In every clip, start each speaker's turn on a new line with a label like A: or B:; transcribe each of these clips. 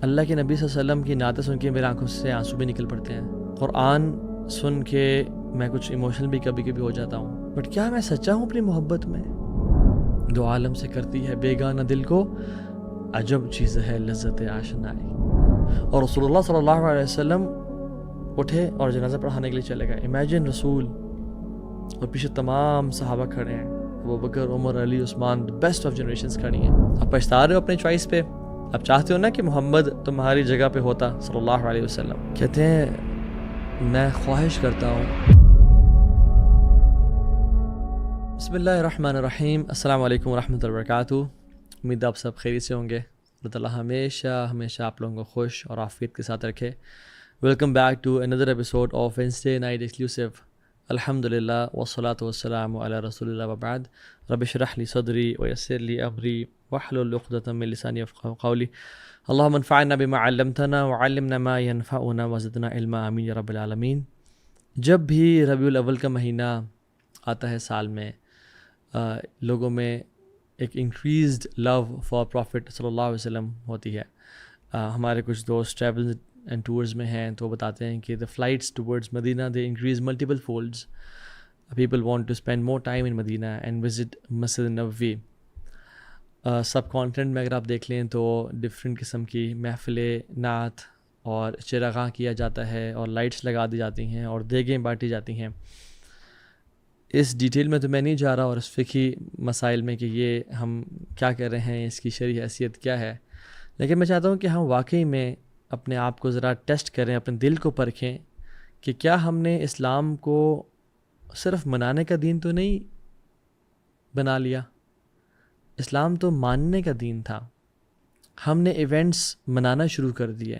A: اللہ کے نبی صلی اللہ علیہ وسلم کی نعتیں سن کے میرے آنکھوں سے آنسو بھی نکل پڑتے ہیں. قرآن سن کے میں کچھ ایموشنل بھی کبھی کبھی ہو جاتا ہوں. بٹ کیا میں سچا ہوں اپنی محبت میں؟ دو عالم سے کرتی ہے بیگانہ دل کو، عجب چیز ہے لذت آشنائی. اور رسول اللہ صلی اللہ علیہ وسلم اٹھے اور جنازہ پڑھانے کے لیے چلے گئے. امیجن رسول اور پیچھے تمام صحابہ کھڑے ہیں، ابو بکر، عمر، علی، عثمان، بیسٹ آف جنریشنز کھڑی ہیں. آپ پچھتا رہے ہو اپنے چوائس پہ؟ آپ چاہتے ہو نا کہ محمد تمہاری جگہ پہ ہوتا صلی اللہ علیہ وسلم؟ کہتے ہیں میں خواہش کرتا ہوں. بسم اللہ الرحمن الرحیم. السلام علیکم ورحمۃ اللہ وبرکاتہ. امید آپ سب خیریت سے ہوں گے. اللہ تعالیٰ ہمیشہ آپ لوگوں کو خوش اور عافیت کے ساتھ رکھے. Welcome back to another episode of Wednesday night exclusive. الحمد للہ والصلاۃ والسلام علی رسول اللہ وبعد. رب اشرح لی صدری ویسر لی امری واحلل عقدۃ من لسانی یفقہوا قولی. اللہم انفعنا بما علمتنا وعلمنا ما ینفعنا وزدنا علما، آمین یا رب العالمین. جب بھی ربیع الاول کا مہینہ آتا ہے سال میں، لوگوں میں ایک انکریزڈ لو فار پروفٹ صلی اللہ علیہ وسلم ہوتی ہے. ہمارے کچھ دوست ٹریول اینڈ ٹورز میں ہیں تو بتاتے ہیں کہ the flights towards Medina they increase multiple folds. People want to spend more time in Medina and visit Masjid Nabawi. Sub content میں اگر آپ دیکھ لیں تو ڈفرینٹ قسم کی محفلیں، نعت اور چراغاں کیا جاتا ہے اور لائٹس لگا دی جاتی ہیں اور دیگیں بانٹی جاتی ہیں. اس ڈیٹیل میں تو میں نہیں جا رہا اور اس فقہی مسائل میں کہ یہ ہم کیا کر رہے ہیں، اس کی شرعی حیثیت کیا ہے، لیکن میں چاہتا ہوں کہ ہم واقعی میں اپنے آپ کو ذرا ٹیسٹ کریں، اپنے دل کو پرکھیں کہ کیا ہم نے اسلام کو صرف منانے کا دین تو نہیں بنا لیا. اسلام تو ماننے کا دین تھا. ہم نے ایونٹس منانا شروع کر دیے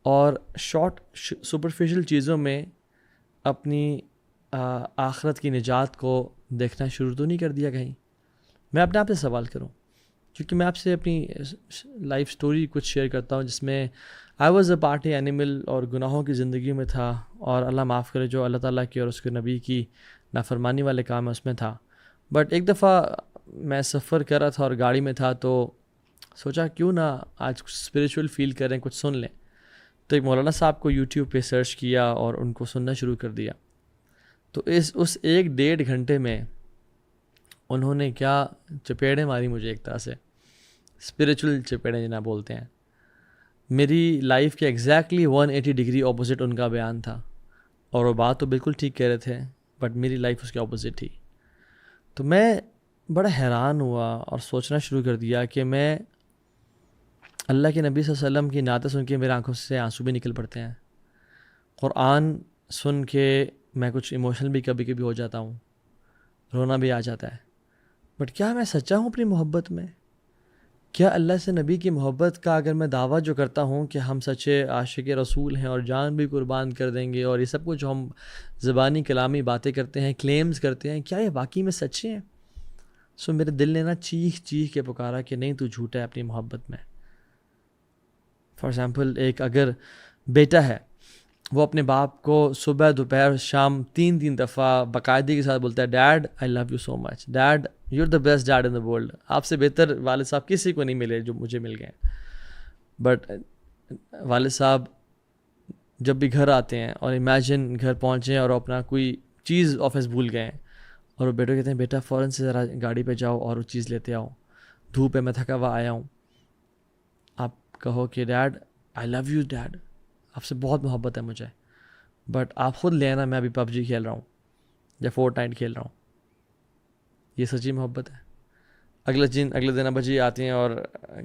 A: اور شارٹ سپرفیشل چیزوں میں اپنی آخرت کی نجات کو دیکھنا شروع تو نہیں کر دیا کہیں. میں اپنے آپ سے سوال کروں، کیونکہ میں آپ سے اپنی لائف سٹوری کچھ شیئر کرتا ہوں جس میں I was a party animal اور گناہوں کی زندگی میں تھا، اور اللہ معاف کرے جو اللہ تعالیٰ کی اور اس کے نبی کی نافرمانی والے کام ہے اس میں تھا. بٹ ایک دفعہ میں سفر کر رہا تھا اور گاڑی میں تھا تو سوچا کیوں نہ آج کچھ اسپریچول فیل کریں، کچھ سن لیں. تو ایک مولانا صاحب کو یوٹیوب پہ سرچ کیا اور ان کو سننا شروع کر دیا. تو اس 1-1.5 گھنٹے میں انہوں نے کیا چپیڑیں ماری مجھے، ایک طرح سے اسپریچول چپیڑیں جنہیں بولتے ہیں. میری لائف کے ایگزیکٹلی 180 ڈگری اپوزٹ ان کا بیان تھا، اور وہ بات تو بالکل ٹھیک کہہ رہے تھے بٹ میری لائف اس کے اپوزٹ تھی. تو میں بڑا حیران ہوا اور سوچنا شروع کر دیا کہ میں اللہ کے نبی صلی اللہ علیہ وسلم کی نعتیں سن کے میرے آنکھوں سے آنسو بھی نکل پڑتے ہیں. قرآن سن کے میں کچھ ایموشنل بھی کبھی کبھی ہو جاتا ہوں، رونا بھی آ جاتا ہے. بٹ کیا میں سچا ہوں اپنی محبت میں؟ کیا اللہ سے نبی کی محبت کا اگر میں دعویٰ جو کرتا ہوں کہ ہم سچے عاشق رسول ہیں اور جان بھی قربان کر دیں گے، اور یہ سب کچھ جو ہم زبانی کلامی باتیں کرتے ہیں، کلیمز کرتے ہیں، کیا یہ واقعی میں سچے ہیں؟ میرے دل نے نا چیخ کے پکارا کہ نہیں، تو جھوٹا ہے اپنی محبت میں. فار ایگزامپل ایک اگر بیٹا ہے، وہ اپنے باپ کو صبح دوپہر شام 3 دفعہ باقاعدگی کے ساتھ بولتا ہے dad I love you so much, dad you are the best dad in the world, آپ سے بہتر والد صاحب کسی کو نہیں ملے جو مجھے مل گئے. بٹ والد صاحب جب بھی گھر آتے ہیں اور امیجن گھر پہنچے اور اپنا کوئی چیز آفس بھول گئے ہیں، اور وہ بیٹے کہتے ہیں بیٹا فوراً سے ذرا گاڑی پہ جاؤ اور وہ چیز لیتے آؤ، دھوپ ہے میں تھکا ہوا آیا ہوں. آپ کہو کہ dad I love you dad, آپ سے بہت محبت ہے مجھے، بٹ آپ خود لے آنا، میں ابھی PUBG کھیل رہا ہوں یا فورٹنائٹ کھیل رہا ہوں. یہ سچی محبت ہے. اگلے دن ابا جی آتے ہیں اور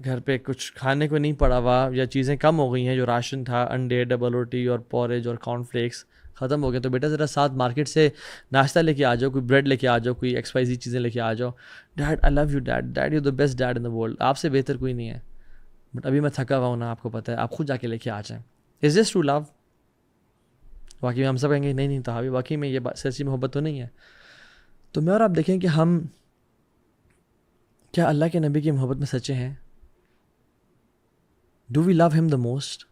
A: گھر پہ کچھ کھانے کو نہیں پڑا ہوا یا چیزیں کم ہو گئی ہیں، جو راشن تھا انڈے، ڈبل روٹی اور پوریج اور کارن فلیکس ختم ہو گئے، تو بیٹا ذرا ساتھ مارکیٹ سے ناشتہ لے کے آ جاؤ، کوئی بریڈ لے کے آ جاؤ، کوئی XYZ چیزیں لے کے آ جاؤ. Dad I love you dad you the best dad in the world, آپ سے بہتر کوئی نہیں ہے، بٹ ابھی میں تھکا ہوا ہوں نا، آپ کو پتہ ہے، آپ خود جا کے لے کے آ جائیں. از دس ٹرو لو؟ واقعی میں ہم سب کہیں گے نہیں تو واقعی میں یہ سچی محبت تو نہیں ہے. تو میں اور آپ دیکھیں کہ ہم کیا اللہ کے نبی کی محبت میں سچے ہیں؟ ڈو وی لو ہم دا موسٹ؟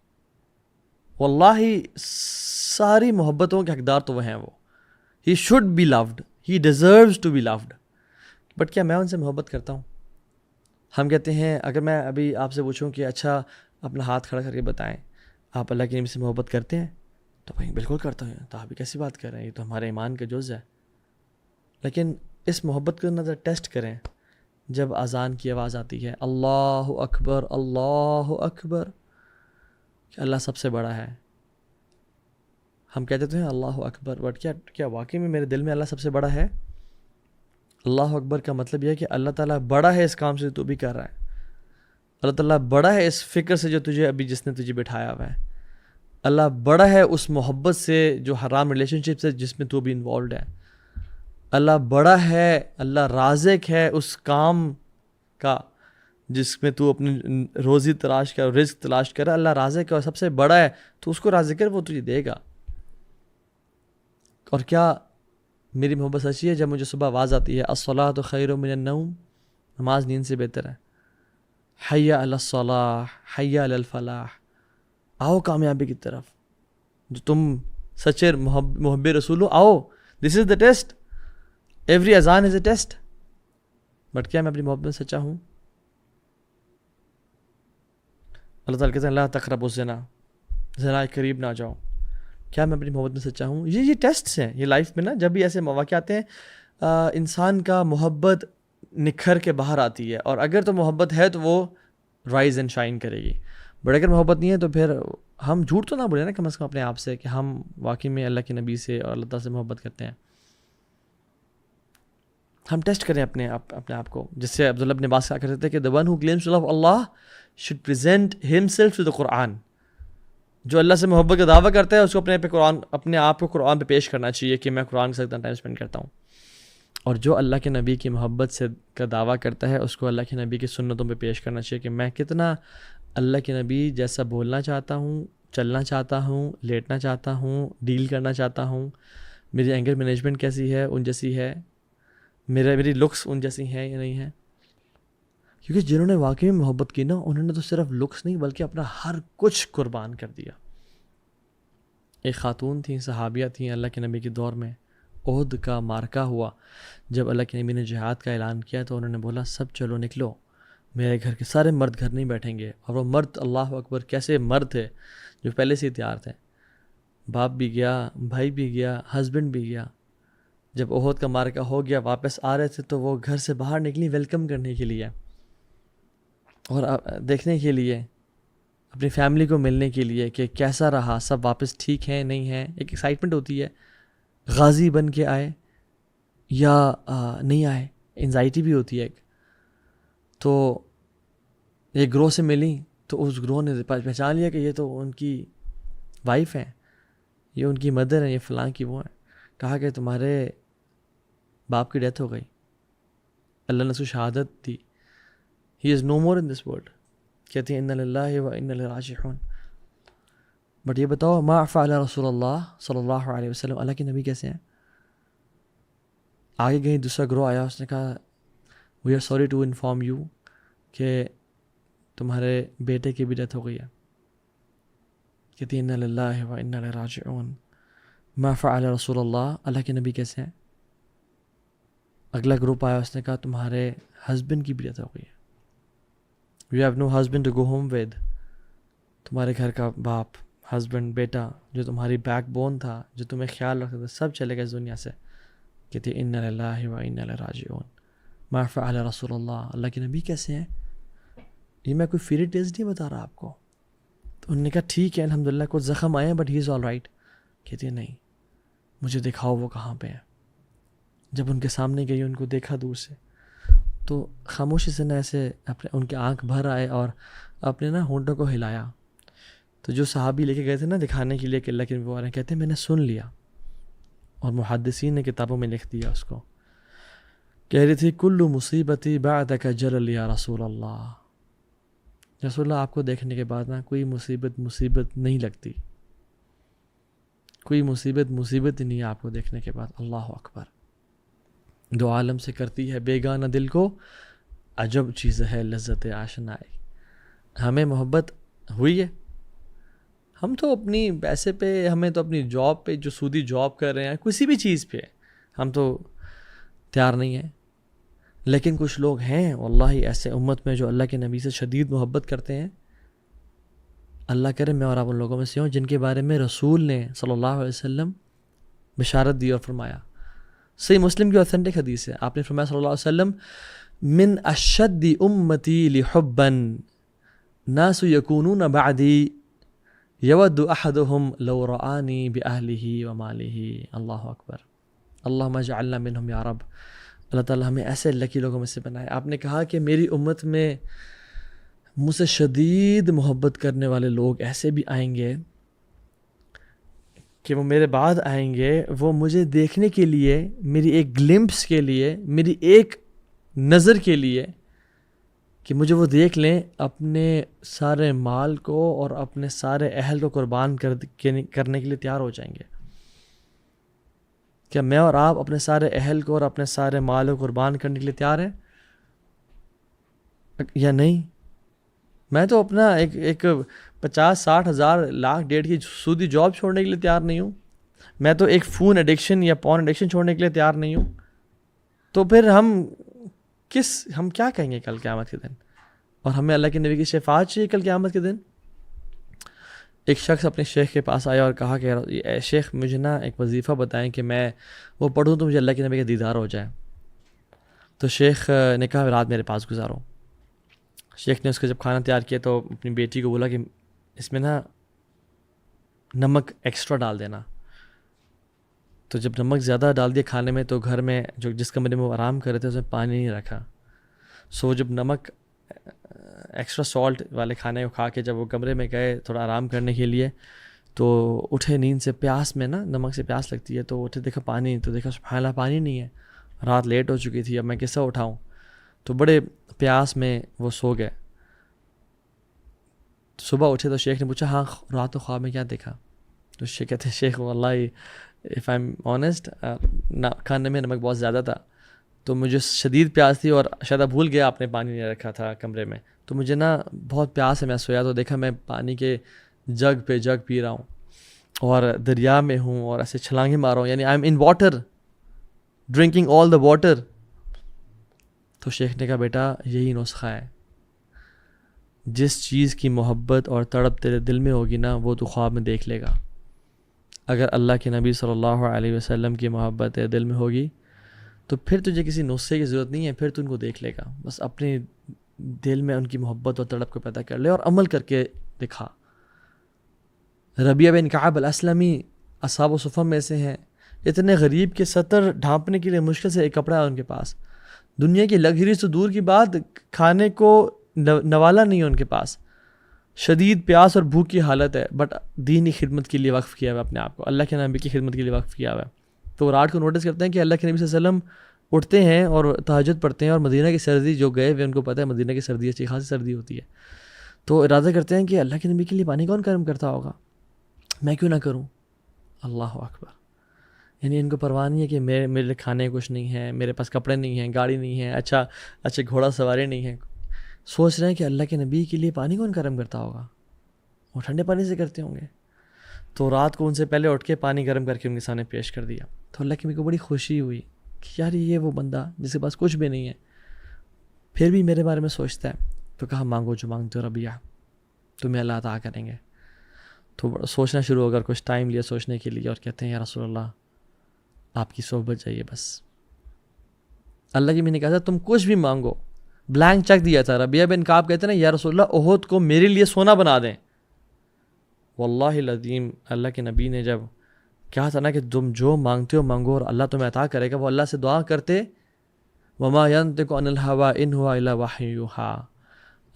A: واللہ ساری محبتوں کے حقدار تو وہ ہیں، وہ he should be loved, he deserves to be loved. But کیا میں ان سے محبت کرتا ہوں؟ ہم کہتے ہیں، اگر میں ابھی آپ سے پوچھوں کہ اچھا اپنا ہاتھ کھڑا کر کے بتائیں آپ اللہ کے نبی سے محبت کرتے ہیں؟ تو کہیں بالکل کرتا ہوں. تو آپ بھی کیسی بات کر رہے ہیں، یہ تو ہمارے ایمان کا جز ہے. لیکن اس محبت کو نظر ٹیسٹ کریں جب اذان کی آواز آتی ہے اللہ اکبر اللہ اکبر، کہ اللہ سب سے بڑا ہے. ہم کہتے تو ہیں اللہ اکبر، بٹ کیا واقعی میں میرے دل میں اللہ سب سے بڑا ہے؟ اللہ اکبر کا مطلب یہ ہے کہ اللہ تعالیٰ بڑا ہے اس کام سے تو بھی کر رہا ہے، اللہ تعالیٰ بڑا ہے اس فکر سے جو تجھے ابھی جس نے تجھے بٹھایا ہوا ہے، اللہ بڑا ہے اس محبت سے جو حرام ریلیشن شپ سے جس میں تو بھی انوالوڈ ہے، اللہ بڑا ہے، اللہ رازق ہے اس کام کا جس میں تو اپنی روزی تلاش کر، رزق تلاش کر، اللہ رازق ہے اور سب سے بڑا ہے، تو اس کو راضی کر، وہ تجھے دے گا. اور کیا میری محبت سچی ہے جب مجھے صبح آواز آتی ہے الصلاۃ خیر من النوم، نماز نیند سے بہتر ہے، حی علی الصلاح حی علی الفلاح، آؤ کامیابی کی طرف، جو تم سچے محب رسول ہو، آؤ، دس از دا ٹیسٹ، ایوری اذان از اے ٹیسٹ. بٹ کیا میں اپنی محبت میں سچا ہوں؟ اللہ تعالیٰ کہتے ہیں لا تقربوا الزنا، زنا کے قریب نہ جاؤ. کیا میں اپنی محبت میں سچا ہوں؟ یہ ٹیسٹس ہیں یہ لائف میں نا. جب بھی ایسے مواقع آتے ہیں انسان کا محبت نکھر کے باہر آتی ہے، اور اگر تو محبت ہے تو وہ رائز اینڈ شائن کرے گی. بٹ اگر محبت نہیں ہے تو پھر ہم جھوٹ تو نہ بولیں نا کم از کم اپنے آپ سے کہ ہم واقعی میں اللہ کے نبی سے اور اللہ تعالیٰ سے محبت کرتے ہیں. ہم ٹیسٹ کریں اپنے آپ کو، جس سے عبداللہ ابن عباس کہا کرتے تھے کہ the one who claims to love Allah should present himself to the Quran. جو اللہ سے محبت کا دعویٰ کرتا ہے اس کو اپنے آپ کو قرآن پہ پیش کرنا چاہیے کہ میں قرآن کے ساتھ ٹائم اسپینڈ کرتا ہوں. اور جو اللہ کے نبی کی محبت سے کا دعویٰ کرتا ہے اس کو اللہ کے نبی کی سنتوں پہ پیش کرنا چاہیے کہ میں کتنا اللہ کے نبی جیسا بولنا چاہتا ہوں، چلنا چاہتا ہوں، لیٹنا چاہتا ہوں، ڈیل کرنا چاہتا ہوں، میری اینگر مینجمنٹ کیسی ہے، ان جیسی ہے، میری لکس ان جیسی ہیں یا نہیں ہیں. کیونکہ جنہوں نے واقعی میں محبت کی نا، انہوں نے تو صرف لکس نہیں بلکہ اپنا ہر کچھ قربان کر دیا. ایک خاتون تھیں، صحابیہ تھیں اللہ کے نبی کے دور میں. احد کا معرکہ ہوا، جب اللہ کے نبی نے جہاد کا اعلان کیا تو انہوں نے بولا سب چلو نکلو، میرے گھر کے سارے مرد گھر نہیں بیٹھیں گے. اور وہ مرد اللہ اکبر کیسے مرد تھے جو پہلے سے ہی تیار تھے. باپ بھی گیا، بھائی بھی گیا، ہسبینڈ بھی گیا. جب احد کا معرکہ ہو گیا واپس آ رہے تھے تو وہ گھر سے باہر نکلی ویلکم کرنے کے لیے اور دیکھنے کے لیے، اپنی فیملی کو ملنے کے لیے کہ کیسا رہا، سب واپس ٹھیک ہیں نہیں ہیں. ایک ایکسائٹمنٹ ہوتی ہے، غازی بن کے آئے یا نہیں آئے، انزائٹی بھی ہوتی ہے ایک. تو ایک گروہ سے ملی تو اس گروہ نے پہچان لیا کہ یہ تو ان کی وائف ہیں، یہ ان کی مدر ہیں، یہ فلاں کی وہ ہیں. کہا کہ تمہارے باپ کی ڈیتھ ہو گئی، اللہ نے اس کو شہادت دی، ہی از نو مور ان دس ورلڈ. کہتے ہیں انا للہ و انا الیہ راجعون. بٹ یہ بتاؤ ما فعل رسول اللہ صلی اللہ علیہ وسلم، اللہ کے نبی کیسے ہیں؟ آگے کہیں دوسرا گروہ آیا، اس نے کہا we are sorry to inform you کہ تمہارے بیٹے کی بھی ڈیتھ ہو گئی ہے. کہتے ہیں انا للہ و انا الیہ راجعون. ما فعل رسول اللہ، اللہ کے نبی کیسے ہیں؟ اگلا گروپ آیا، اس نے کہا تمہارے ہسبینڈ کی بھی ڈیتھ ہو گئی ہے. You have no husband to go home with. تمہارے گھر کا باپ، ہسبینڈ، بیٹا جو تمہاری بیک بون تھا، جو تمہیں خیال رکھتا تھا، سب چلے گئے اس دنیا سے. کہتے ہیں انا للہ و انا الیہ راجعون. ما فعل رسول اللہ، اللہ کے نبی کیسے ہیں؟ یہ میں کوئی فیری ٹیلز نہیں بتا رہا آپ کو. تو انہوں نے کہا ٹھیک ہے الحمدللہ کچھ زخم آئے ہیں but he is all right. کہتے ہیں نہیں، مجھے دکھاؤ وہ کہاں پہ ہیں. جب ان کے سامنے گئی، ان کو دیکھا دور سے، تو خاموشی سے نہ ایسے اپنے ان کے آنکھ بھر آئے اور اپنے نا ہونٹوں کو ہلایا. تو جو صحابی لے کے گئے تھے نا دکھانے کے لیے کہ اللہ کے نبی والے، کہتے ہیں میں نے سن لیا، اور محدثین نے کتابوں میں لکھ دیا اس کو. کہہ رہی تھی کل مصیبتی بعدک جلل یا رسول اللہ. رسول اللہ آپ کو دیکھنے کے بعد نا کوئی مصیبت نہیں لگتی، کوئی مصیبت ہی نہیں ہے آپ کو دیکھنے کے بعد. اللہ اکبر. دو عالم سے کرتی ہے بیگانہ دل کو، عجب چیز ہے لذت آشنائی. ہمیں محبت ہوئی ہے، ہم تو اپنی پیسے پہ، ہمیں تو اپنی جاب پہ جو سودی جاب کر رہے ہیں، کسی بھی چیز پہ ہم تو تیار نہیں ہیں. لیکن کچھ لوگ ہیں واللہ ایسے امت میں جو اللہ کے نبی سے شدید محبت کرتے ہیں، اللہ کرے میں اور آپ ان لوگوں میں سے ہوں جن کے بارے میں رسول نے صلی اللہ علیہ وسلم بشارت دی اور فرمایا. صحیح مسلم کی اوتھینٹک حدیث ہے. آپ نے فرمایا صلی اللہ علیہ وسلم من اشد امتی لحبا ناس یکونون بعدی یود احدهم لو رآنی باہلہ ومالہ. اللہ اکبر. اللہم اجعلنا منہم یا رب. اللہ تعالیٰ ہمیں ایسے لکی لوگوں میں سے بنائے. آپ نے کہا کہ میری امت میں مجھ سے شدید محبت کرنے والے لوگ ایسے بھی آئیں گے کہ وہ میرے بعد آئیں گے, وہ مجھے دیکھنے کے لیے, میری ایک گلمپس کے لیے, میری ایک نظر کے لیے کہ مجھے وہ دیکھ لیں, اپنے سارے مال کو اور اپنے سارے اہل کو قربان کرنے کے لیے تیار ہو جائیں گے. کیا میں اور آپ اپنے سارے اہل کو اور اپنے سارے مال کو قربان کرنے کے لیے تیار ہیں یا نہیں؟ میں تو اپنا ایک 50-60 ہزار لاکھ ڈیڑھ کی سودی جاب چھوڑنے کے لیے تیار نہیں ہوں. میں تو ایک فون ایڈکشن یا پون ایڈکشن چھوڑنے کے لیے تیار نہیں ہوں. تو پھر ہم کیا کہیں گے کل قیامت کے دن؟ اور ہمیں اللہ کے نبی کی شفاعت چاہیے کل قیامت کے دن. ایک شخص اپنے شیخ کے پاس آیا اور کہا کہ اے شیخ مجھے نا ایک وظیفہ بتائیں کہ میں وہ پڑھوں تو مجھے اللہ کے نبی کا دیدار ہو جائے. تو شیخ نے کہا رات میرے پاس گزارو. شیخ نے اس کا جب کھانا تیار کیا تو اپنی بیٹی کو بولا کہ اس میں نا نمک ایکسٹرا ڈال دینا. تو جب نمک زیادہ ڈال دیا کھانے میں تو گھر میں جس کمرے میں وہ آرام کر رہے تھے اس میں پانی نہیں رکھا. سو جب نمک ایکسٹرا سالٹ والے کھانے کو کھا کے جب وہ کمرے میں گئے تھوڑا آرام کرنے کے لیے تو اٹھے نیند سے, پیاس میں نا نمک سے پیاس لگتی ہے, تو اٹھے دیکھا پانی, تو دیکھا سبحان اللہ پانی نہیں ہے. رات لیٹ ہو چکی تھی, اب میں کیسا اٹھاؤں؟ تو بڑے پیاس میں وہ سو گئے. صبح اٹھے تو شیخ نے پوچھا ہاں رات کو خواب میں کیا دیکھا؟ تو شیخ کہتے ہیں شیخ واللہ اف آئی ایم آنیسٹ کھانے میں نمک بہت زیادہ تھا, تو مجھے شدید پیاس تھی اور شاید بھول گیا آپ نے پانی نہیں رکھا تھا کمرے میں, تو مجھے نا بہت پیاس ہے. میں سویا تو دیکھا میں پانی کے جگ پہ جگ پی رہا ہوں اور دریا میں ہوں اور ایسے چھلانگیں مار رہا ہوں, یعنی I am in water drinking all the water. تو شیخ نے کہا بیٹا یہی نسخہ ہے, جس چیز کی محبت اور تڑپ تیرے دل میں ہوگی نا وہ تو خواب میں دیکھ لے گا. اگر اللہ کے نبی صلی اللہ علیہ وسلم کی محبت تیرے دل میں ہوگی تو پھر تجھے کسی نسخے کی ضرورت نہیں ہے, پھر تو ان کو دیکھ لے گا. بس اپنے دل میں ان کی محبت اور تڑپ کو پیدا کر لے اور عمل کر کے دکھا. ربیعہ بن کعب الاسلمی اصحاب و صفہ میں سے ہیں, اتنے غریب کے سطر ڈھانپنے کے لیے مشکل سے ایک کپڑا ہے ان کے پاس. دنیا کی لگژری سے دور کی بات, کھانے کو نوالا نہیں ہے ان کے پاس, شدید پیاس اور بھوک کی حالت ہے, بٹ دینی خدمت کے لیے وقف کیا ہوا اپنے آپ کو, اللہ کے نبی کی خدمت کے لیے وقف کیا ہوا ہے. تو رات کو نوٹس کرتے ہیں کہ اللہ کے نبی صلی اللہ علیہ وسلم اٹھتے ہیں اور تہجد پڑھتے ہیں, اور مدینہ کی سردی جو گئے ہوئے ان کو پتہ ہے مدینہ کی سردی اچھی خاصی سردی ہوتی ہے, تو ارادہ کرتے ہیں کہ اللہ کے نبی کے لیے پانی کون گرم کرتا ہوگا, میں کیوں نہ کروں. اللہ اکبر. یعنی ان کو پرواہ نہیں ہے کہ میرے کھانے کچھ نہیں ہے, میرے پاس کپڑے نہیں ہیں, گاڑی نہیں ہے, اچھا گھوڑا سواری نہیں ہے. سوچ رہے ہیں کہ اللہ کے نبی کے لیے پانی کون گرم کرتا ہوگا, وہ ٹھنڈے پانی سے کرتے ہوں گے. تو رات کو ان سے پہلے اٹھ کے پانی گرم کر کے ان کے سامنے پیش کر دیا. تو اللہ کے نبی کو بڑی خوشی ہوئی کہ یار یہ وہ بندہ جس کے پاس کچھ بھی نہیں ہے پھر بھی میرے بارے میں سوچتا ہے. تو کہا مانگو جو مانگتے ہو ربیعہ, تمہیں اللہ عطا کریں گے. تو سوچنا شروع ہو گیا, کچھ ٹائم لیا سوچنے کے لیے, اور کہتے ہیں یا رسول اللہ آپ کی صحبت چاہیے بس. اللہ کے نبی نے کہا تھا تم کچھ بھی مانگو, بلینک چیک دیا تھا. ربیعہ بن کعب کہتے ہیں نا یا رسول اللہ احد کو میرے لیے سونا بنا دیں. واللہ العظیم اللہ کے نبی نے جب کہا تھا نا کہ تم جو مانگتے ہو مانگو اور اللہ تمہیں عطا کرے گا, وہ اللہ سے دعا کرتے وما ينطق عن الهوى ان هو الا وحی یوحی.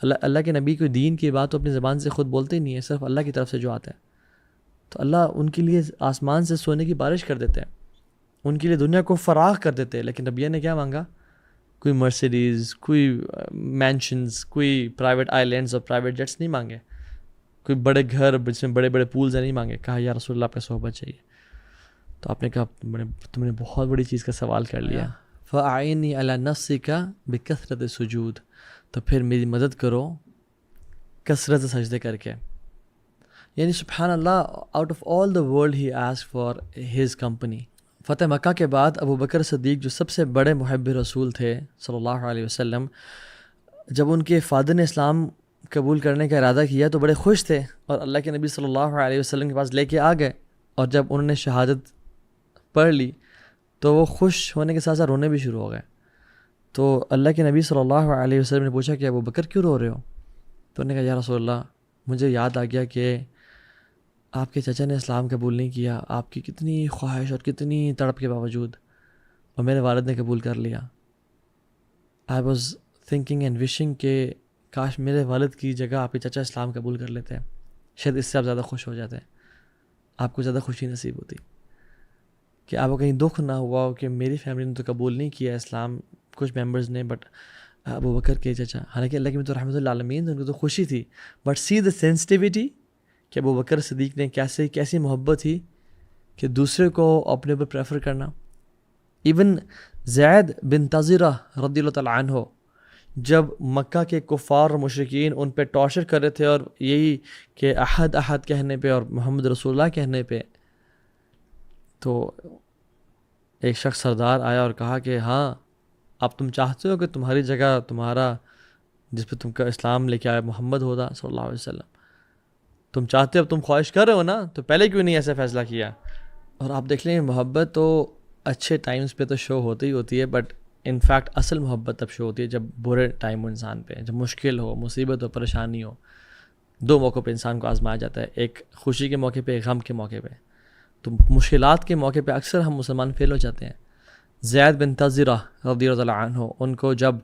A: اللہ کے نبی کو دین کی بات تو اپنی زبان سے خود بولتے ہی نہیں ہے, صرف اللہ کی طرف سے جو آتا ہے. تو اللہ ان کے لیے آسمان سے سونے کی بارش کر دیتے ہیں, ان کے لیے دنیا کو فراخ کر دیتے ہیں. لیکن ربیعہ نے کیا مانگا؟ کوئی مرسیڈیز, کوئی مینشنز, کوئی پرائیویٹ آئی لینڈز اور پرائیویٹ جیٹس نہیں مانگے, کوئی بڑے گھر جس میں بڑے بڑے پولز نہیں مانگے. کہا یا رسول اللہ آپ کا صحبت چاہیے. تو آپ نے کہا تم نے بہت بڑی چیز کا سوال کر لیا. فَأَعِنِّي عَلَى نَفْسِكَ بِكَثْرَةِ السُّجُودِ, تو پھر میری مدد کرو کثرت سجدے کر کے. یعنی سبحان اللہ, out of all the world he ask for his company. فتح مکہ کے بعد ابو بکر صدیق جو سب سے بڑے محب رسول تھے صلی اللہ علیہ وسلم, جب ان کے فادر نے اسلام قبول کرنے کا ارادہ کیا تو بڑے خوش تھے اور اللہ کے نبی صلی اللہ علیہ وسلم کے پاس لے کے آ گئے، اور جب انہوں نے شہادت پڑھ لی تو وہ خوش ہونے کے ساتھ ساتھ رونے بھی شروع ہو گئے. تو اللہ کے نبی صلی اللہ علیہ وسلم نے پوچھا کہ ابو بکر کیوں رو رہے ہو؟ تو انہوں نے کہا یا رسول اللہ مجھے یاد آ گیا کہ آپ کے چچا نے اسلام قبول نہیں کیا، آپ کی کتنی خواہش اور کتنی تڑپ کے باوجود، اور میرے والد نے قبول کر لیا. I was thinking and wishing کہ کاش میرے والد کی جگہ آپ کے چچا اسلام قبول کر لیتے ہیں، شاید اس سے آپ زیادہ خوش ہو جاتے ہیں، آپ کو زیادہ خوشی نصیب ہوتی کہ آپ کو کہیں دکھ نہ ہوا ہو کہ میری فیملی نے تو قبول نہیں کیا اسلام، کچھ ممبرز نے، بٹ ابو بکر کے چچا، حالانکہ اللہ کی تو رحمۃ اللہ عالمین، ان کو تو خوشی تھی، بٹ سی دا سینسٹیوٹی کہ ابو بکر صدیق نے کیسی محبت تھی کہ دوسرے کو اپنے اوپر پریفر کرنا. ایون زید بن تزرہ رضی اللہ تعالیٰ عنہ جب مکہ کے کفار اور مشرکین ان پہ ٹارچر کر رہے تھے، اور یہی کہ احد احد کہنے پہ اور محمد رسول اللہ کہنے پہ، تو ایک شخص سردار آیا اور کہا کہ ہاں اب تم چاہتے ہو کہ تمہاری جگہ تمہارا جس پہ تم کا اسلام لے کے آیا محمد ہوتا صلی اللہ علیہ وسلم، تم چاہتے ہو، اب تم خواہش کر رہے ہو نا، تو پہلے کیوں نہیں ایسا فیصلہ کیا؟ اور آپ دیکھ لیں محبت تو اچھے ٹائمز پہ تو شو ہوتی ہی ہوتی ہے، بٹ ان فیکٹ اصل محبت تب شو ہوتی ہے جب برے ٹائم ہو انسان پہ، جب مشکل ہو، مصیبت ہو، پریشانی ہو. دو موقع پہ انسان کو آزمایا جاتا ہے، ایک خوشی کے موقع پہ، ایک غم کے موقع پہ. تو مشکلات کے موقع پہ اکثر ہم مسلمان فیل ہو جاتے ہیں. زید بن تزرہ رضی اللہ عنہ، ان کو جب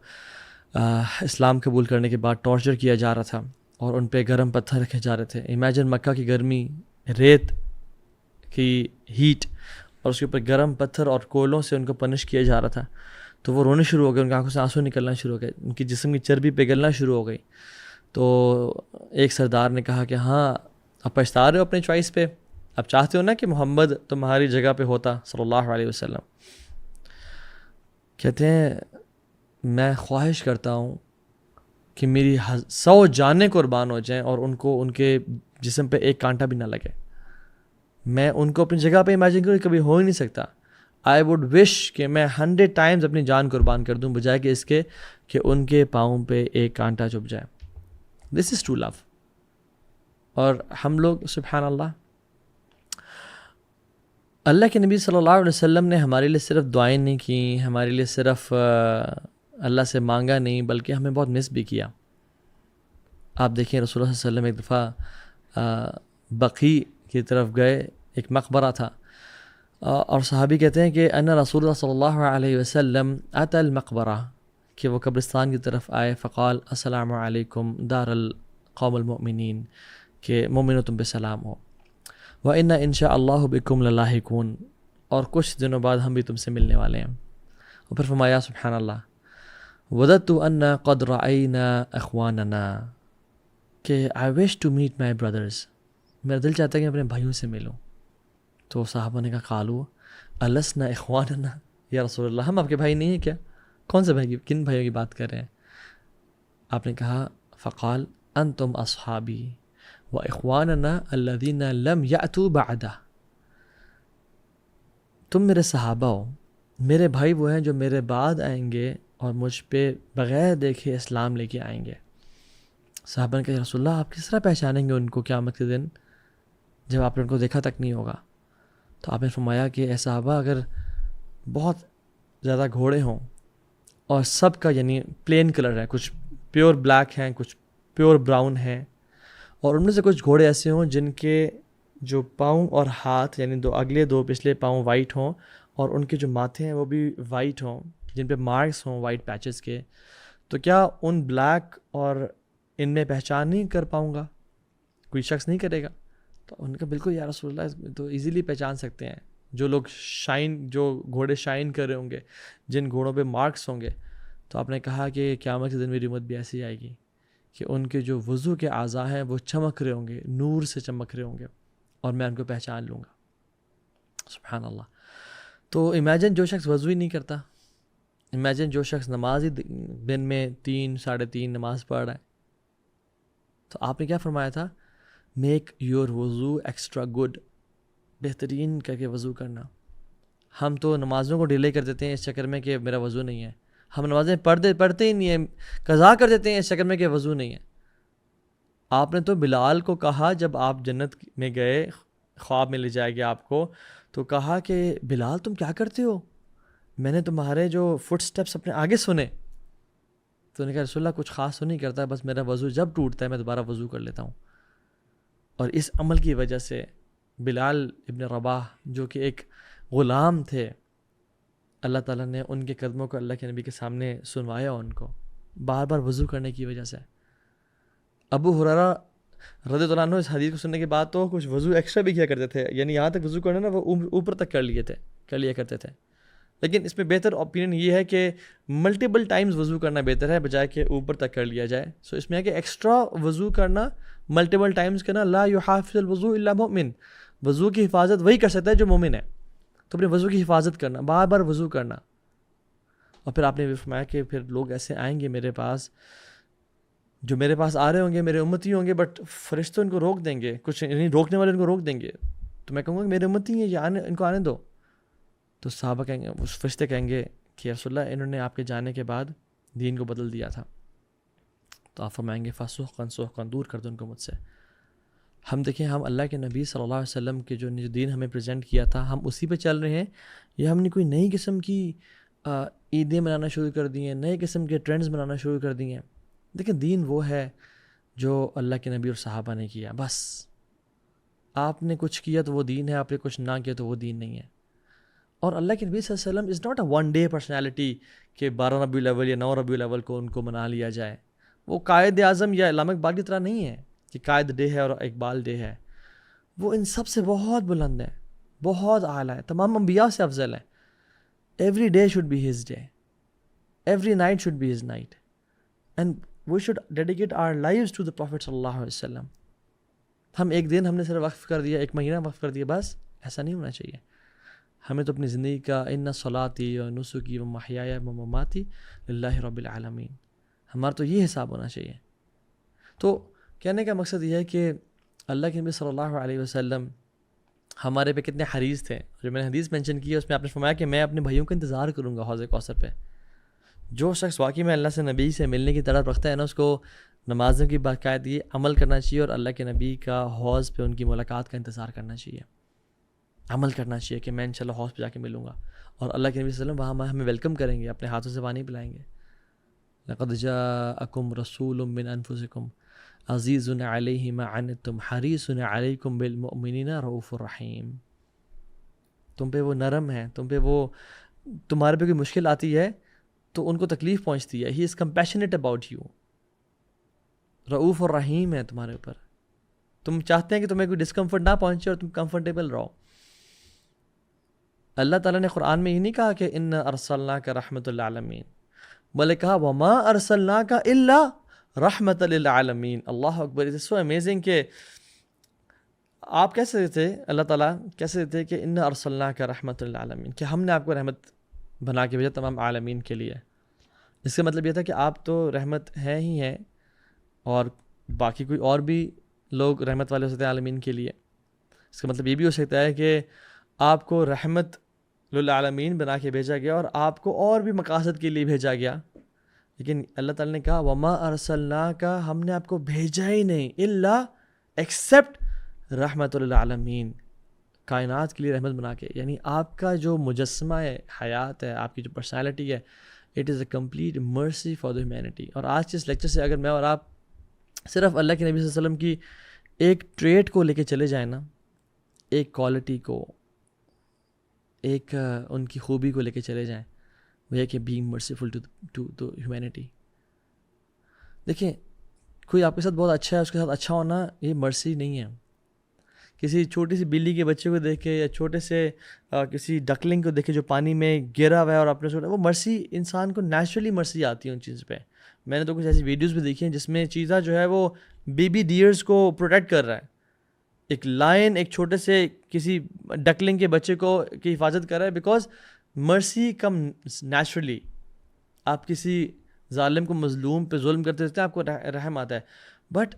A: اسلام قبول کرنے کے بعد ٹارچر کیا جا رہا تھا اور ان پہ گرم پتھر رکھے جا رہے تھے. امیجن مکہ کی گرمی، ریت کی ہیٹ، اور اس کے اوپر گرم پتھر اور کوئلوں سے ان کو پنش کیا جا رہا تھا. تو وہ رونے شروع ہو گئے، ان کی آنکھوں سے آنسو نکلنا شروع ہو گئے، ان کی جسم کی چربی پگھلنا شروع ہو گئی. تو ایک سردار نے کہا کہ ہاں اب پچھتا رہے ہو اپنے چوائس پہ، اب چاہتے ہو نا کہ محمد تمہاری جگہ پہ ہوتا صلی اللہ علیہ وسلم. کہتے ہیں میں خواہش کرتا ہوں کہ میری 100 جانیں قربان ہو جائیں اور ان کو ان کے جسم پہ ایک کانٹا بھی نہ لگے. میں ان کو اپنی جگہ پہ امیجن کروں، کبھی ہو ہی نہیں سکتا. آئی ووڈ وش کہ میں 100 ٹائمز اپنی جان قربان کر دوں بجائے کہ اس کے کہ ان کے پاؤں پہ ایک کانٹا چبھ جائے. دس از ٹرو لو. اور ہم لوگ سبحان اللہ، اللہ کے نبی صلی اللہ علیہ وسلم نے ہمارے لیے صرف دعائیں نہیں کیں، ہمارے لیے صرف اللہ سے مانگا نہیں، بلکہ ہمیں بہت مس بھی کیا. آپ دیکھیں رسول اللہ صلی اللہ علیہ وسلم ایک دفعہ بقیع کی طرف گئے، ایک مقبرہ تھا، اور صحابی کہتے ہیں کہ ان رسول اللہ صلی اللہ علیہ وسلم اتى المقبرہ، کہ وہ قبرستان کی طرف آئے، فقال السلام علیکم دار القوم المؤمنین، کہ مومنو تم پہ سلام ہو، وَإِنَّ إِن شاء اللَّهُ بِكُمْ لَلَاحِقُونَ، اور کچھ دنوں بعد ہم بھی تم سے ملنے والے ہیں. اور پھر فرمایا سبحان اللہ وَدَدْتُ أَنَّا قَدْ رَأَيْنَا أَخْوَانَنَا، کہ I wish to meet my brothers، میرا دل چاہتا ہے کہ میں اپنے بھائیوں سے ملوں. تو صحابہ نے کہا قالوا أَلَسْنَا إِخْوَانَنَا، یا رسول اللہ ہم آپ کے بھائی نہیں ہیں کیا؟ کون سے بھائی، کن بھائیوں کی بات کر رہے ہیں؟ آپ نے کہا فقال أَنْتُمْ أَصْحَابِي وَإِخْوَانَنَا الَّذِينَ لَمْ يَأْتُوا بَعْدَ، تم میرے صحابہ ہو، میرے بھائی وہ ہیں جو میرے بعد آئیں گے اور مجھ پہ بغیر دیکھے اسلام لے کے آئیں گے. صحابہ نے کہا رسول اللہ آپ کس طرح پہچانیں گے ان کو قیامت کے دن جب آپ نے ان کو دیکھا تک نہیں ہوگا؟ تو آپ نے فرمایا کہ اے صحابہ اگر بہت زیادہ گھوڑے ہوں اور سب کا یعنی پلین کلر ہے، کچھ پیور بلیک ہیں، کچھ پیور براؤن ہیں، اور ان میں سے کچھ گھوڑے ایسے ہوں جن کے جو پاؤں اور ہاتھ یعنی اگلے دو پچھلے پاؤں وائٹ ہوں، اور ان کے جو ماتھے ہیں وہ بھی وائٹ ہوں، جن پہ مارکس ہوں وائٹ پیچز کے، تو کیا ان بلیک اور ان میں پہچان نہیں کر پاؤں گا؟ کوئی شخص نہیں کرے گا؟ تو ان کا بالکل یا رسول اللہ تو ایزیلی پہچان سکتے ہیں جو لوگ جو گھوڑے شائن کر رہے ہوں گے، جن گھوڑوں پہ مارکس ہوں گے. تو آپ نے کہا کہ قیامت کے دن میری امت بھی ایسی آئے گی کہ ان کے جو وضو کے اعضاء ہیں وہ چمک رہے ہوں گے، نور سے چمک رہے ہوں گے، اور میں ان کو پہچان لوں گا. سبحان اللہ. تو امیجن جو شخص وضو ہی نہیں کرتا، امیجن جو شخص نماز ہی دن میں 3 ساڑھے 3 نماز پڑھ رہا ہے، تو آپ نے کیا فرمایا تھا؟ میک یور وضو ایکسٹرا گڈ، بہترین کر کے وضو کرنا. ہم تو نمازوں کو ڈیلے کر دیتے ہیں اس چکر میں کہ میرا وضو نہیں ہے. ہم نمازیں پڑھتے ہی نہیں ہیں، قضا کر دیتے ہیں اس چکر میں کہ وضو نہیں ہے. آپ نے تو بلال کو کہا جب آپ جنت میں گئے، خواب میں لے جائے گیا آپ کو، تو کہا کہ بلال تم کیا کرتے ہو، میں نے تمہارے جو فٹ سٹیپس اپنے آگے سنے. تو انہوں نے کہا رسول اللہ کچھ خاص تو نہیں کرتا، بس میرا وضو جب ٹوٹتا ہے میں دوبارہ وضو کر لیتا ہوں. اور اس عمل کی وجہ سے بلال ابن رباح جو کہ ایک غلام تھے، اللہ تعالیٰ نے ان کے قدموں کو اللہ کے نبی کے سامنے سنوایا ان کو بار بار وضو کرنے کی وجہ سے. ابو ہریرہ رضی اللہ عنہ اس حدیث کو سننے کے بعد تو کچھ وضو ایکسٹرا بھی کیا کرتے تھے، یعنی یہاں تک وضو کرنا نا وہ اوپر تک کر لیا کرتے تھے. لیکن اس میں بہتر اوپینین یہ ہے کہ ملٹیپل ٹائمز وضو کرنا بہتر ہے بجائے کہ اوپر تک کر لیا جائے. سو اس میں ہے کہ ایکسٹرا وضو کرنا، ملٹیپل ٹائمز کرنا. لا یحافظ الوضو الا مؤمن، وضو کی حفاظت وہی کر سکتا ہے جو مومن ہے. تو اپنے وضو کی حفاظت کرنا، بار بار وضو کرنا. اور پھر آپ نے بھی فرمایا کہ پھر لوگ ایسے آئیں گے میرے پاس، جو میرے پاس آ رہے ہوں گے میرے امتی ہوں گے، بٹ فرشتے ان کو روک دیں گے، کچھ یعنی روکنے والے ان کو روک دیں گے. تو میں کہوں گا کہ میرے امتی ہیں، یہ ان کو آنے دو. تو صحابہ کہیں گے، اس فرشتے کہیں گے کہ رسول اللہ انہوں نے آپ کے جانے کے بعد دین کو بدل دیا تھا. تو آپ فرمائیں گے فسحقا سحقا، دور کر دو ان کو مجھ سے. ہم دیکھیں، ہم اللہ کے نبی صلی اللہ علیہ وسلم کے جو دین ہمیں پریزنٹ کیا تھا ہم اسی پہ چل رہے ہیں، یا ہم نے کوئی نئی قسم کی عیدیں منانا شروع کر دی ہیں، نئے قسم کے ٹرینڈز منانا شروع کر دی ہیں؟ دیکھیں دین وہ ہے جو اللہ کے نبی اور صحابہ نے کیا. بس آپ نے کچھ کیا تو وہ دین ہے، آپ نے کچھ نہ کیا تو وہ دین نہیں ہے. اور اللہ کے نبی صلی اللہ علیہ وسلم is not a one day personality کہ 12 ربیع الاول یا 9 ربیع الاول کو ان کو منا لیا جائے. وہ قائد اعظم یا علامہ اقبال کی طرح نہیں ہے کہ قائد ڈے ہے اور اقبال ڈے ہے. وہ ان سب سے بہت بلند ہے، بہت اعلیٰ ہے، تمام انبیاء سے افضل ہے. Every day should be his day, every night should be his night, and we should dedicate our lives to the prophet صلی اللہ علیہ وسلم. ہم ایک دن ہم نے صرف وقف کر دیا، ایک مہینہ وقف کر دیا، بس ایسا نہیں ہونا چاہیے. ہمیں تو اپنی زندگی کا ان صلاتی و نسکی و محیای و مماتی للہ رب العالمین، ہمارا تو یہ حساب ہونا چاہیے. تو کہنے کا مقصد یہ ہے کہ اللہ کے نبی صلی اللہ علیہ وسلم ہمارے پہ کتنے حریص تھے. جو میں نے حدیث مینشن کی ہے اس میں آپ نے فرمایا کہ میں اپنے بھائیوں کا انتظار کروں گا حوض کوثر پہ. جو شخص واقعی میں اللہ سے نبی سے ملنے کی طرف رکھتا ہے نا، اس کو نمازوں کی باقاعدگی عمل کرنا چاہیے اور اللہ کے نبی کا حوض پہ ان کی ملاقات کا انتظار کرنا چاہیے، عمل کرنا چاہیے کہ میں انشاءاللہ حوض پہ جا کے ملوں گا. اور اللہ کے نبی صلی اللہ علیہ وسلم وہاں ہمیں ویلکم کریں گے، اپنے ہاتھوں سے پانی پلائیں گے. لقد جاءکم رسول من انفسکم عزیز علیہ ما عنتم حریص علیکم بالمؤمنین رؤوف الرحیم. تم پہ وہ نرم ہے، تم پہ وہ، تمہارے پہ کوئی مشکل آتی ہے تو ان کو تکلیف پہنچتی ہے. ہی از کمپیشنیٹ اباؤٹ یو، رؤوف الرحیم ہے تمہارے اوپر. تم چاہتے ہیں کہ تمہیں کوئی ڈسکمفرٹ نہ پہنچے اور تم کمفرٹیبل رہو. اللہ تعالیٰ نے قرآن میں یہ نہیں کہا کہ ان ارسلناک رحمۃ للعالمین، بلکہ کہا وما ارسلناک الا رحمۃ للعالمین. اللہ اکبر. اٹ از سو امیزنگ کہ آپ کیسے تھے، اللہ تعالیٰ کیسے تھے کہ ان ارسلناک رحمۃ للعالمین، کہ ہم نے آپ کو رحمت بنا کے بھیجا تمام عالمین کے لیے. اس کا مطلب یہ تھا کہ آپ تو رحمت ہیں ہی ہیں، اور باقی کوئی اور بھی لوگ رحمت والے ہو سکتے ہیں عالمین کے لیے. اس کا مطلب یہ بھی ہو سکتا ہے کہ آپ کو رحمت للعالمین بنا کے بھیجا گیا اور آپ کو اور بھی مقاصد کے لیے بھیجا گیا. لیکن اللہ تعالیٰ نے کہا وما ارسلناک، ہم نے آپ کو بھیجا ہی نہیں الا ایکسیپٹ رحمت للعالمین، کائنات کے لیے رحمت بنا کے. یعنی آپ کا جو مجسمہ ہے، حیات ہے، آپ کی جو پرسنالٹی ہے، اٹ از اے کمپلیٹ مرسی فار دا ہیومینٹی. اور آج کے اس لیکچر سے اگر میں اور آپ صرف اللہ کے نبی صلی اللہ علیہ وسلم کی ایک ٹریٹ کو لے کے چلے جائیں نا، ایک کوالٹی کو، ایک ان کی خوبی کو لے کے چلے جائیں، وہ ہے کہ بینگ مرسیفل ٹو ہیومینٹی. دیکھیں کوئی آپ کے ساتھ بہت اچھا ہے، اس کے ساتھ اچھا ہونا یہ مرسی نہیں ہے. کسی چھوٹی سی بلی کے بچے کو دیکھے یا چھوٹے سے کسی ڈکلنگ کو دیکھے جو پانی میں گرا ہوا ہے اور اپنے سے، وہ مرسی، انسان کو نیچرلی مرسی آتی ہے ان چیز پہ. میں نے تو کچھ ایسی ویڈیوز بھی دیکھی ہیں جس میں چیزا جو ہے وہ بیبی ڈیئرز کو پروٹیکٹ کر رہا ہے. ایک لائن ایک چھوٹے سے کسی ڈکلنگ کے بچے کو کی حفاظت کر رہا ہے، بیکاز مرسی کم نیچرلی. آپ کسی ظالم کو، مظلوم پہ ظلم کرتے رہتے ہیں، آپ کو رحم آتا ہے. بٹ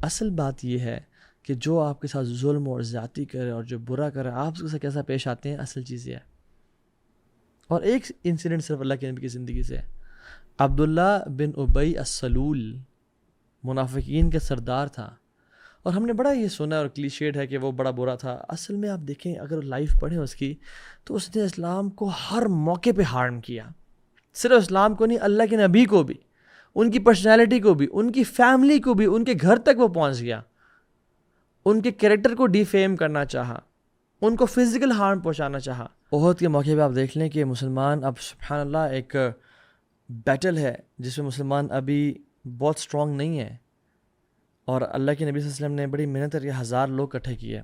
A: اصل بات یہ ہے کہ جو آپ کے ساتھ ظلم اور زیادتی کرے اور جو برا کرے، آپ اس کے ساتھ کیسا پیش آتے ہیں، اصل چیز یہ ہے. اور ایک انسیڈنٹ صرف اللہ کے نبی کی زندگی سے ہے. عبداللہ بن ابی السلول منافقین کے سردار تھا. اور ہم نے بڑا یہ سنا اور کلیشیڈ ہے کہ وہ بڑا برا تھا. اصل میں آپ دیکھیں اگر لائف پڑھیں اس کی تو اس نے اسلام کو ہر موقع پہ ہارم کیا. صرف اسلام کو نہیں، اللہ کے نبی کو بھی، ان کی پرسنالٹی کو بھی، ان کی فیملی کو بھی، ان کے گھر تک وہ پہنچ گیا. ان کے کریکٹر کو ڈیفیم کرنا چاہا، ان کو فزیکل ہارم پہنچانا چاہا. احد کے موقع پہ آپ دیکھ لیں کہ مسلمان اب سبحان اللہ ایک بیٹل ہے جس میں مسلمان ابھی بہت سٹرونگ نہیں ہے. اور اللہ کے نبی صلی اللہ علیہ وسلم نے بڑی محنت کر کے 1000 لوگ اکٹھے کیے.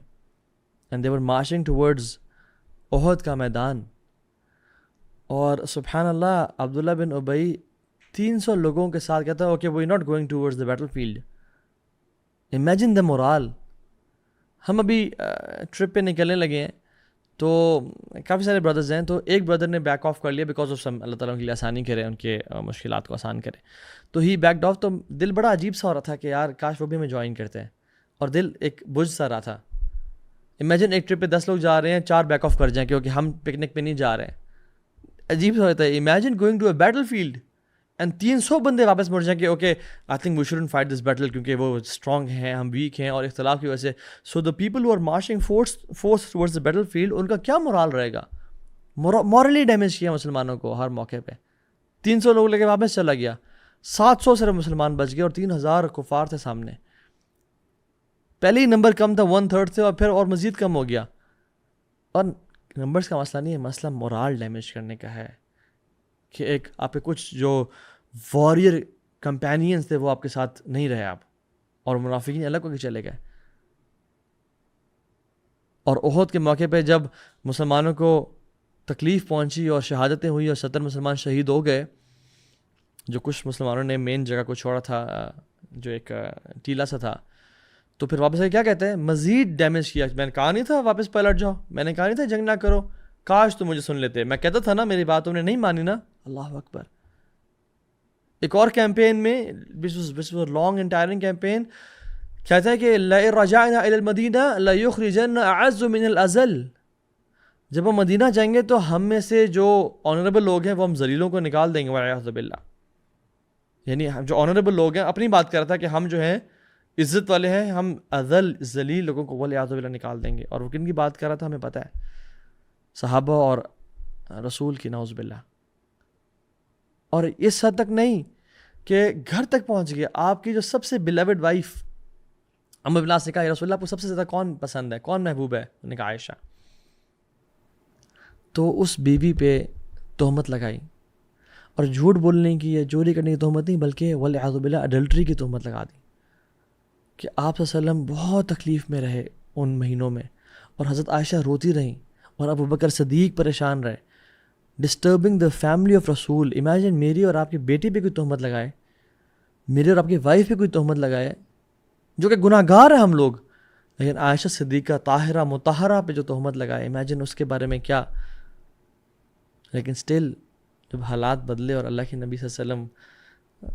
A: And they were marching towards Uhud کا میدان. اور سبحان اللہ عبداللہ بن ابئی 300 لوگوں کے ساتھ کہتا ہے okay we not going towards the battle field. Imagine the morale. ہم ابھی ٹرپ پہ نکلنے لگے ہیں تو کافی سارے بردرز ہیں، تو ایک بردر نے بیک آف کر لیا بیکاز آف سم، اللہ تعالیٰ ان کے لیے آسانی کرے، ان کے مشکلات کو آسان کرے. تو ہی بیکڈ آف. تو دل بڑا عجیب سا ہو رہا تھا کہ یار کاش وہ بھی ہمیں جوائن کرتے ہیں، اور دل ایک بجھ سا رہا تھا. امیجن ایک ٹرپ پہ 10 لوگ جا رہے ہیں، 4 بیک آف کر جائیں کیونکہ ہم پکنک پہ نہیں جا رہے ہیں. عجیب سا ہوتا ہے. Imagine going to a battle field and 300 بندے واپس مڑ جائیں کہ okay I think we shouldn't fight this battle کیونکہ وہ اسٹرانگ ہیں، ہم ویک ہیں، اور اختلاف کی وجہ سے. So the people who are marching force towards the battle field, ان کا کیا مورال رہے گا؟ مورلی ڈیمیج کیا مسلمانوں کو ہر موقع پہ. 300 لوگ لے کے واپس چلا گیا، 700 صرف مسلمان بچ گئے اور 3000 کفار تھے سامنے. پہلے ہی نمبر کم تھا، 1/3 تھے، اور پھر اور مزید کم ہو گیا. اور نمبرز کا مسئلہ نہیں ہے، مسئلہ مورال ڈیمیج کرنے کا ہے کہ ایک آپ کے کچھ جو واریر کمپینینز تھے وہ آپ کے ساتھ نہیں رہے آپ، اور منافقین الگ ہو کے چلے گئے. اور احد کے موقع پہ جب مسلمانوں کو تکلیف پہنچی اور شہادتیں ہوئی اور 70 مسلمان شہید ہو گئے، جو کچھ مسلمانوں نے مین جگہ کو چھوڑا تھا جو ایک ٹیلا سا تھا، تو پھر واپس آ کے کیا کہتے ہیں؟ مزید ڈیمیج کیا. میں نے کہا نہیں تھا واپس پلٹ جاؤ، میں نے کہا نہیں تھا جنگ نہ کرو، کاش تم مجھے سن لیتے، میں کہتا تھا نا، میری بات تم نے نہیں مانی نا. اللہ اکبر. ایک اور کیمپین میں لانگ اینڈ ٹائرنگ کیمپین کہتا ہے کہ لَئِن رَجَعْنَا إِلَى الْمَدِينَةِ لَيُخْرِجَنَّ أَعَزُّ مِنَ الْأَذَلِّ. جب ہم مدینہ جائیں گے تو ہم میں سے جو آنریبل لوگ ہیں وہ ہم ذلیلوں کو نکال دیں گے وَالْعِيَاذُ بِاللَّہ. یعنی جو آنریبل لوگ ہیں، اپنی بات کر رہا تھا کہ ہم جو ہیں عزت والے ہیں، ہم اذل ذلیل لوگوں کو وَالْعِيَاذُ بِاللَّہ نکال دیں گے. اور وہ کن کی بات کر رہا تھا ہمیں پتہ ہے، صحابہ اور رسول کی، نعوذ باللہ. اور اس حد تک نہیں کہ گھر تک پہنچ گیا. آپ کی جو سب سے بلیوڈ وائف عمرو بن العاص نے کہا یا رسول اللہ آپ کو سب سے زیادہ کون پسند ہے، کون محبوب ہے؟ انہوں نے کہا عائشہ. تو اس بیوی پہ تہمت لگائی، اور جھوٹ بولنے کی یا چوری کرنے کی تہمت نہیں بلکہ والعیاذ باللہ اڈلٹری کی تہمت لگا دی کہ آپ صلی اللہ علیہ وسلم بہت تکلیف میں رہے ان مہینوں میں، اور حضرت عائشہ روتی رہیں، اور ابو بکر صدیق پریشان رہے. ڈسٹربنگ دا فیملی آف رسول. امیجن میری اور آپ کی بیٹی پہ کوئی تہمت لگائے، میری اور آپ کی وائف پہ کوئی تہمت لگائے، جو کہ گناہ گار ہیں ہم لوگ، لیکن عائشہ صدیقہ طاہرہ مطہرہ پہ جو تہمت لگائے، امیجن اس کے بارے میں کیا. لیکن سٹل جب حالات بدلے اور اللہ کے نبی صلی اللہ علیہ وسلم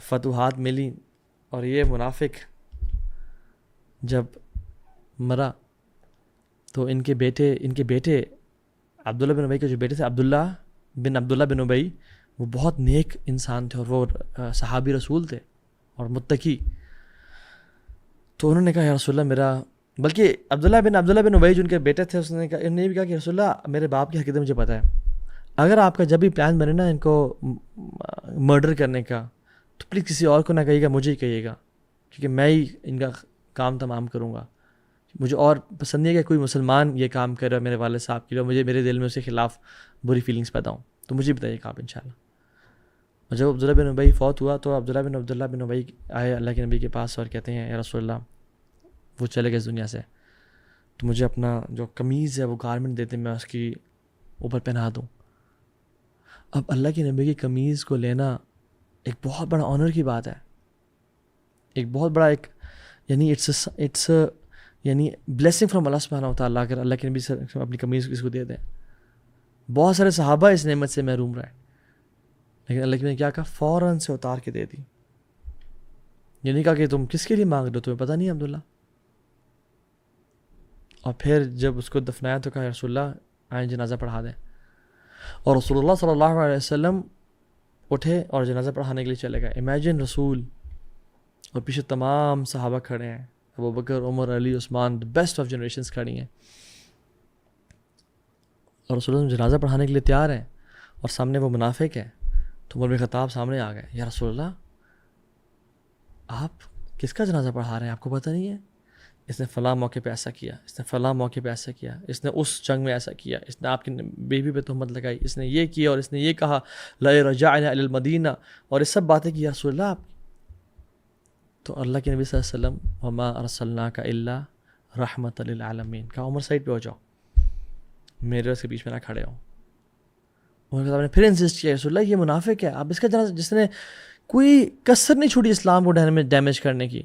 A: فتوحات ملی، اور یہ منافق جب مرا تو ان کے بیٹے عبداللہ بن ابئی کے جو بیٹے تھے، عبداللہ بن ابئی، وہ بہت نیک انسان تھے اور وہ صحابی رسول تھے اور متقی. تو انہوں نے کہا یا رسول اللہ میرا، بلکہ عبداللہ بن ابئی جو ان کے بیٹے تھے، انہوں نے یہ بھی کہا کہ رسول اللہ میرے باپ کی حقیقت مجھے پتہ ہے، اگر آپ کا جب بھی پلان بنے نا ان کو مرڈر کرنے کا، تو پلیز کسی اور کو نہ کہیے گا، مجھے ہی کہیے گا، کیونکہ میں ہی ان کا کام تمام کروں گا. مجھے اور پسند نہیں ہے کہ کوئی مسلمان یہ کام کرے میرے والد صاحب کے لیے، مجھے میرے دل میں اس کے خلاف بری فیلنگس پیدا ہوں، تو مجھے بتائیے گا آپ انشاءاللہ. اور جب عبداللہ بن ابئی فوت ہوا تو عبداللہ بن ابئی آئے اللہ کے نبی کے پاس اور کہتے ہیں یا رسول اللہ وہ چلے گئے اس دنیا سے، تو مجھے اپنا جو قمیض ہے وہ گارمنٹ دیتے میں اس کی اوپر پہنا دوں. اب اللہ کے نبی کی قمیض کو لینا ایک بہت بڑا آنر کی بات ہے، ایک بہت بڑا ایک یعنی اٹس یعنی بلیسنگ فرام اللہ سبحانہ و تعالیٰ اگر اللہ کے نبی سے اپنی قمیض کسی کو دے دیں. بہت سارے صحابہ اس نعمت سے محروم رہے، لیکن اللہ کے نبی نے کیا کہا؟ فوراً سے اتار کے دے دی. یہ نہیں کہا کہ تم کس کے لیے مانگ رہے ہو، تمہیں پتہ نہیں عبداللہ. اور پھر جب اس کو دفنایا تو کہا یا رسول اللہ آئیں جنازہ پڑھا دیں. اور رسول اللہ صلی اللہ علیہ وسلم اٹھے اور جنازہ پڑھانے کے لیے چلے گئے. امیجن رسول اور پیچھے تمام صحابہ کھڑے ہیں, ابو بکر, عمر, علی, عثمان, بیسٹ آف جنریشنز کھڑی ہیں, اور رسول اللہ جنازہ پڑھانے کے لیے تیار ہیں, اور سامنے وہ منافق ہے. تو عمر بن خطاب سامنے آ گئے, یا رسول اللہ آپ کس کا جنازہ پڑھا رہے ہیں, آپ کو پتہ نہیں ہے اس نے فلاں موقع پہ ایسا کیا, اس نے فلاں موقع پہ ایسا کیا, اس نے اس جنگ میں ایسا کیا, اس نے آپ کی بیوی پہ تہمت لگائی, اس نے یہ کیا, اور اس نے یہ کہا لا رجعنا الی المدینہ, اور یہ سب باتیں کی. یا رسول اللہ آپ, تو اللہ کے نبی صلی اللہ علیہ وسلم وما ارسلناک الا رحمۃ للعالمین کہا, عمر سائڈ پہ ہو جاؤ, میرے اس کے بیچ میں نہ کھڑے ہوں. عمر نے پھر انسسٹ کیا, رسول اللہ یہ منافق ہے, آپ اس کا جنازہ, جس نے کوئی کسر نہیں چھوڑی اسلام کو ڈیمیج کرنے کی,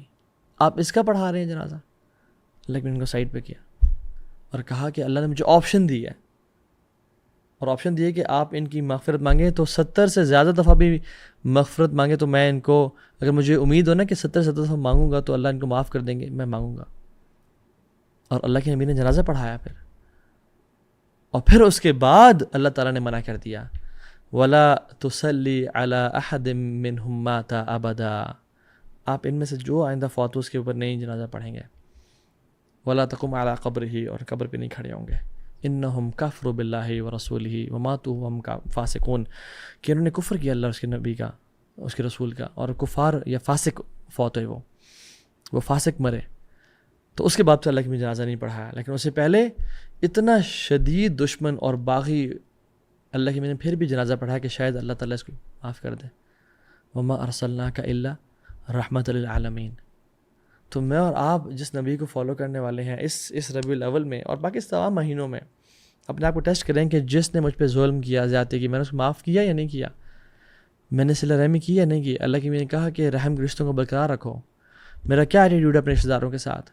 A: آپ اس کا پڑھا رہے ہیں جنازہ. لیکن ان کو سائڈ پہ کیا اور کہا کہ اللہ نے مجھے آپشن دی ہے, اور آپشن دی ہے کہ آپ ان کی مغفرت مانگیں تو 70 سے زیادہ دفعہ بھی مغفرت مانگیں تو میں ان کو, اگر مجھے امید ہو نا کہ 70 دفعہ مانگوں گا تو اللہ ان کو معاف کر دیں گے, میں مانگوں گا. اور اللہ کے نبی نے جنازہ پڑھایا پھر, اور پھر اس کے بعد اللہ تعالیٰ نے منع کر دیا وَلَا تُصَلِّ عَلَىٰ أَحَدٍ مِّنْهُمْ مَاتَ أَبَدًا, آپ ان میں سے جو آئندہ فوت اس کے اوپر نہیں جنازہ پڑھیں گے. وَلَا تَقُمْ عَلَىٰ قَبْرِهِ, اور قبر پہ نہیں کھڑے ہوں گے. إِنَّهُمْ كَفْرُوا بِاللَّهِ وَرَسُولِهِ وَمَاتُوا وَهُمْ فَاسِقُونَ, کہ انہوں نے کفر کیا اللہ اور اس کے نبی کا, اس کے رسول کا, اور کفار یا فاسق فوت ہوئے, وہ فاسق مرے. تو اس کے بعد سے اللہ کی جنازہ نہیں پڑھایا. لیکن اس سے پہلے اتنا شدید دشمن اور باغی اللہ کی میں نے پھر بھی جنازہ پڑھایا کہ شاید اللہ تعالیٰ اس کو معاف کر دے. وَمَا أَرْسَلْنَاكَ إِلَّا رَحْمَةً لِلْعَالَمِينَ. تو میں اور آپ جس نبی کو فالو کرنے والے ہیں اس ربیع الاول میں اور باقی تمام مہینوں میں, اپنے آپ کو ٹیسٹ کریں کہ جس نے مجھ پہ ظلم کیا, زیادتی کی, میں نے اس کو معاف کیا یا نہیں کیا, میں نے صلہ رحمی کی یا نہیں کی. اللہ کی میں نے کہا کہ رحم کے رشتوں کو برقرار رکھو. میرا کیا ایٹیٹیوڈ ہے اپنے رشتہ داروں کے ساتھ,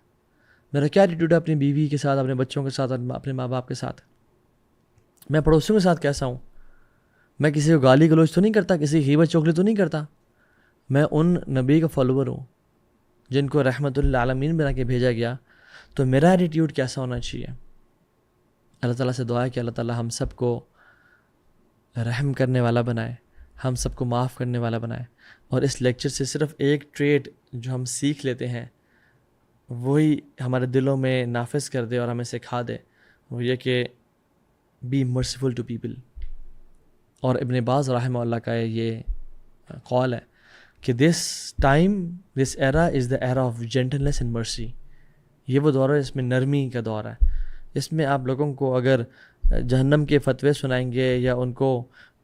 A: میرا کیا ایٹیٹیوڈ ہے اپنی بیوی کے ساتھ, اپنے بچوں کے ساتھ, اپنے ماں باپ کے ساتھ, میں پڑوسیوں کے ساتھ کیسا ہوں, میں کسی کو گالی گلوچ تو نہیں کرتا, کسی کی غیبت چغلی تو نہیں کرتا. میں ان نبی کا فالوور ہوں جن کو رحمت للعالمین بنا کے بھیجا گیا. تو میرا ایٹیٹیوڈ کیسا ہونا چاہیے. اللہ تعالیٰ سے دعا ہے کہ اللہ تعالیٰ ہم سب کو رحم کرنے والا بنائے, ہم سب کو معاف کرنے والا بنائے. اور اس لیکچر سے صرف ایک ٹریٹ جو ہم سیکھ لیتے ہیں وہی ہمارے دلوں میں نافذ کر دے اور ہمیں سکھا دے, وہ یہ کہ بی مرسیفل ٹو پیپل. اور ابن باز رحمہ اللہ کا یہ قول ہے کہ this era is the era of gentleness and mercy. یہ وہ دور ہے جس میں نرمی کا دور ہے. اس میں آپ لوگوں کو اگر جہنم کے فتوے سنائیں گے یا ان کو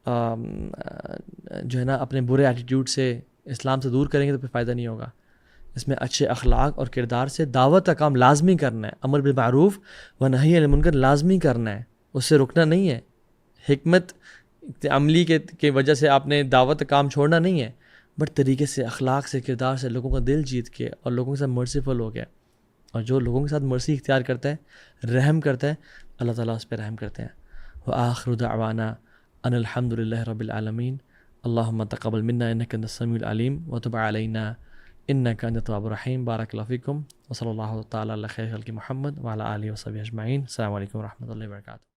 A: جو ہے نا اپنے برے ایٹیٹیوڈ سے اسلام سے دور کریں گے تو پھر فائدہ نہیں ہوگا. اس میں اچھے اخلاق اور کردار سے دعوت کا کام لازمی کرنا ہے, امر بالمعروف و نہی عن المنکر لازمی کرنا ہے, اس سے رکنا نہیں ہے. حکمت عملی کے وجہ سے آپ نے دعوت کا کام چھوڑنا نہیں ہے, بٹ طریقے سے, اخلاق سے, کردار سے لوگوں کا دل جیت کے اور لوگوں کے ساتھ مرسیفل ہو گیا. اور جو لوگوں کے ساتھ مرسی اختیار کرتا ہے, رحم کرتا ہے, اللہ تعالیٰ اس پہ رحم کرتے ہیں. وآخر دعوانا ان الحمد للہ رب العالمین. اللہم تقبل منا انک انت السمیع العلیم وتب علینا انک انت التواب الرحیم. بارک اللہ فیکم وصلی اللہ تعالیٰ علی خیر خلق محمد وعلی آلہ وصحبہ اجمعین. السلام علیکم ورحمۃ اللہ وبرکاتہ.